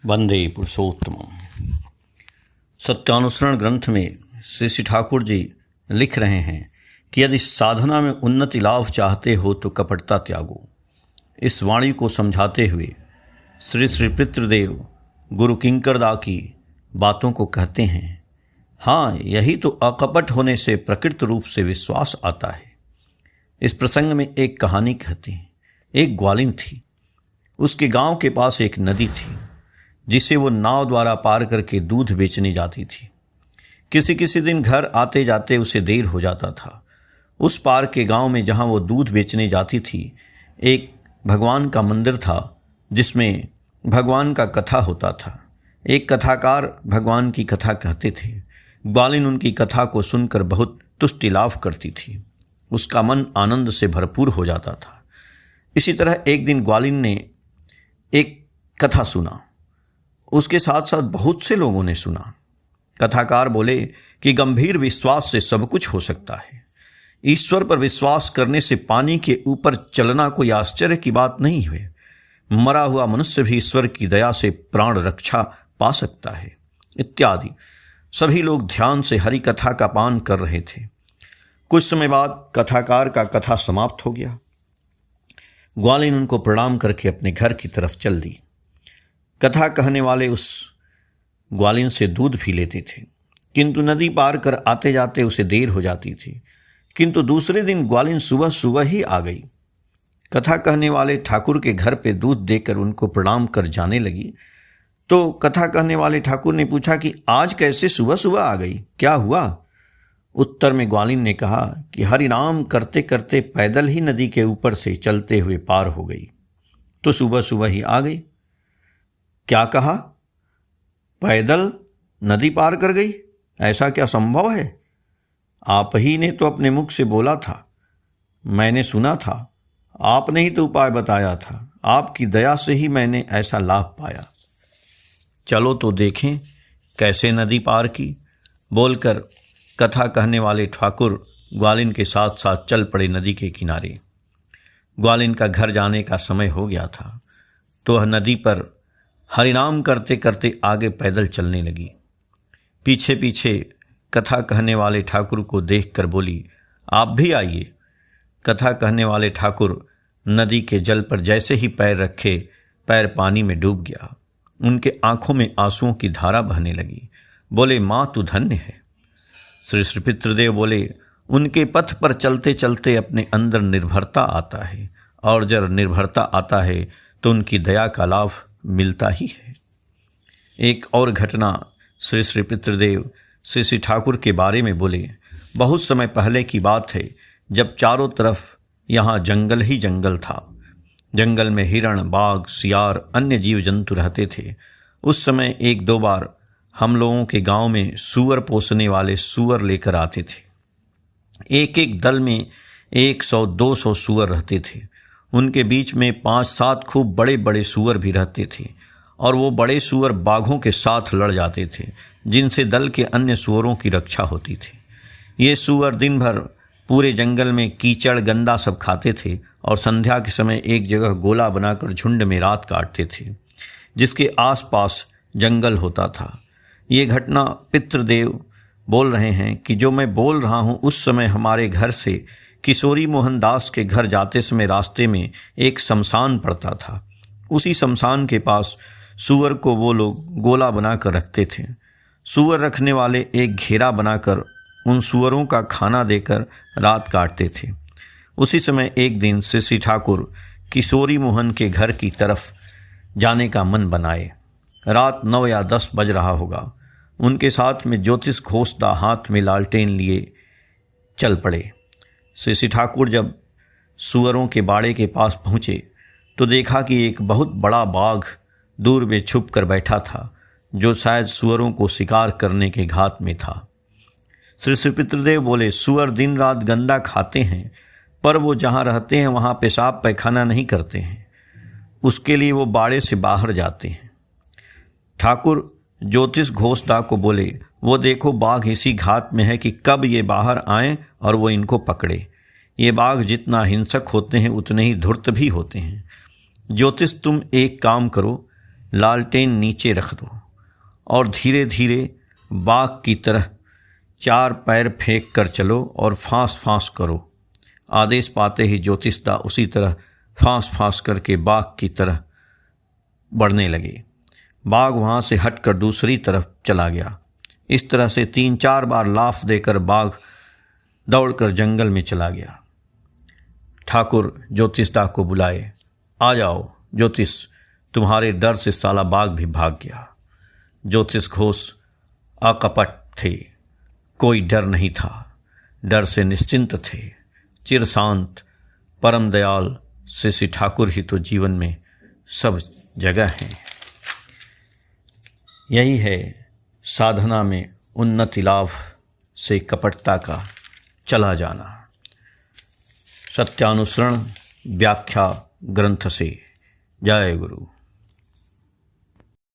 वंदे पुरुषोत्तमम्। सत्यानुसरण ग्रंथ में श्री ठाकुर जी लिख रहे हैं कि यदि साधना में उन्नति लाभ चाहते हो तो कपटता त्यागो। इस वाणी को समझाते हुए श्री पितृदेव गुरु किंकरदा की बातों को कहते हैं। हाँ, यही तो अकपट होने से प्रकृत रूप से विश्वास आता है। इस प्रसंग में एक कहानी कहते हैं। एक ग्वालिन थी। उसके गांव के पास एक नदी थी जिसे वो नाव द्वारा पार करके दूध बेचने जाती थी। किसी किसी दिन घर आते जाते उसे देर हो जाता था। उस पार के गांव में जहां वो दूध बेचने जाती थी, एक भगवान का मंदिर था जिसमें भगवान का कथा होता था। एक कथाकार भगवान की कथा कहते थे। ग्वालिन उनकी कथा को सुनकर बहुत तुष्टि लाभ करती थी। उसका मन आनंद से भरपूर हो जाता था। इसी तरह एक दिन ग्वालिन ने एक कथा सुना। उसके साथ साथ बहुत से लोगों ने सुना। कथाकार बोले कि गंभीर विश्वास से सब कुछ हो सकता है। ईश्वर पर विश्वास करने से पानी के ऊपर चलना कोई आश्चर्य की बात नहीं है। मरा हुआ मनुष्य भी ईश्वर की दया से प्राण रक्षा पा सकता है, इत्यादि। सभी लोग ध्यान से हरि कथा का पान कर रहे थे। कुछ समय बाद कथाकार का कथा समाप्त हो गया। ग्वालिन उनको प्रणाम करके अपने घर की तरफ चल दी। कथा कहने वाले उस ग्वालिन से दूध भी लेते थे, किंतु नदी पार कर आते जाते उसे देर हो जाती थी। किंतु दूसरे दिन ग्वालिन सुबह सुबह ही आ गई। कथा कहने वाले ठाकुर के घर पे दूध देकर उनको प्रणाम कर जाने लगी। तो कथा कहने वाले ठाकुर ने पूछा कि आज कैसे सुबह सुबह आ गई, क्या हुआ? उत्तर में ग्वालिन ने कहा कि हरि नाम करते करते पैदल ही नदी के ऊपर से चलते हुए पार हो गई, तो सुबह सुबह ही आ गई। क्या कहा? पैदल नदी पार कर गई? ऐसा क्या संभव है? आप ही ने तो अपने मुख से बोला था, मैंने सुना था। आपने ही तो उपाय बताया था। आपकी दया से ही मैंने ऐसा लाभ पाया। चलो तो देखें कैसे नदी पार की। बोलकर कथा कहने वाले ठाकुर ग्वालिन के साथ साथ चल पड़े नदी के किनारे। ग्वालिन का घर जाने का समय हो गया था, तो वह नदी पर हरिनाम करते करते आगे पैदल चलने लगी। पीछे पीछे कथा कहने वाले ठाकुर को देखकर बोली, आप भी आइए। कथा कहने वाले ठाकुर नदी के जल पर जैसे ही पैर रखे, पैर पानी में डूब गया। उनके आंखों में आंसुओं की धारा बहने लगी। बोले, माँ तू धन्य है। श्री पितृदेव बोले, उनके पथ पर चलते चलते अपने अंदर निर्भरता आता है, और जब निर्भरता आता है तो उनकी दया का लाभ मिलता ही है। एक और घटना श्री पितृदेव श्री ठाकुर के बारे में बोले। बहुत समय पहले की बात है, जब चारों तरफ यहाँ जंगल ही जंगल था। जंगल में हिरण, बाघ, सियार, अन्य जीव जंतु रहते थे। उस समय एक दो बार हम लोगों के गांव में सूअर पोसने वाले सूअर लेकर आते थे। एक एक दल में 100-200 सूअर रहते थे। उनके बीच में 5-7 खूब बड़े बड़े सूअर भी रहते थे, और वो बड़े सूअर बाघों के साथ लड़ जाते थे, जिनसे दल के अन्य सूअरों की रक्षा होती थी। ये सूअर दिन भर पूरे जंगल में कीचड़ गंदा सब खाते थे, और संध्या के समय एक जगह गोला बनाकर झुंड में रात काटते थे, जिसके आसपास जंगल होता था। ये घटना पितृदेव बोल रहे हैं कि जो मैं बोल रहा हूँ, उस समय हमारे घर से किशोरी मोहन दास के घर जाते समय रास्ते में एक शमशान पड़ता था। उसी शमशान के पास सूअर को वो लोग गोला बनाकर रखते थे। सूअर रखने वाले एक घेरा बनाकर उन सूअरों का खाना देकर रात काटते थे। उसी समय एक दिन श्री ठाकुर किशोरी मोहन के घर की तरफ जाने का मन बनाए। रात 9 या 10 बज रहा होगा। उनके साथ में ज्योतिष घोषदा हाथ में लालटेन लिए चल पड़े। श्री ठाकुर जब सूअरों के बाड़े के पास पहुँचे तो देखा कि एक बहुत बड़ा बाघ दूर में छुप कर बैठा था, जो शायद सूअरों को शिकार करने के घात में था। श्री पितृदेव बोले, सूअर दिन रात गंदा खाते हैं, पर वो जहाँ रहते हैं वहाँ पेशाब पैखाना नहीं करते हैं। उसके लिए वो बाड़े से बाहर जाते हैं। ठाकुर ज्योतिष घोषदा को बोले, वो देखो बाघ इसी घात में है कि कब ये बाहर आएं और वो इनको पकड़े। ये बाघ जितना हिंसक होते हैं उतने ही धूर्त भी होते हैं। ज्योतिष, तुम एक काम करो, लालटेन नीचे रख दो और धीरे धीरे बाघ की तरह 4 पैर फेंक कर चलो और फांस फांस करो। आदेश पाते ही ज्योतिषदा उसी तरह फांस फांस करके बाघ की तरह बढ़ने लगे। बाघ वहाँ से हटकर दूसरी तरफ चला गया। इस तरह से 3-4 बार लाफ देकर बाघ दौड़कर जंगल में चला गया। ठाकुर ज्योतिषदा को बुलाए, आ जाओ ज्योतिष, तुम्हारे डर से साला बाघ भी भाग गया। ज्योतिष घोष अकपट थे, कोई डर नहीं था, डर से निश्चिंत थे, चिर शांत परम दयाल श्री ठाकुर ही तो जीवन में सब जगह हैं। यही है साधना में उन्नति लाभ से कपटता का चला जाना। सत्यानुसरण व्याख्या ग्रंथ से। जय गुरु।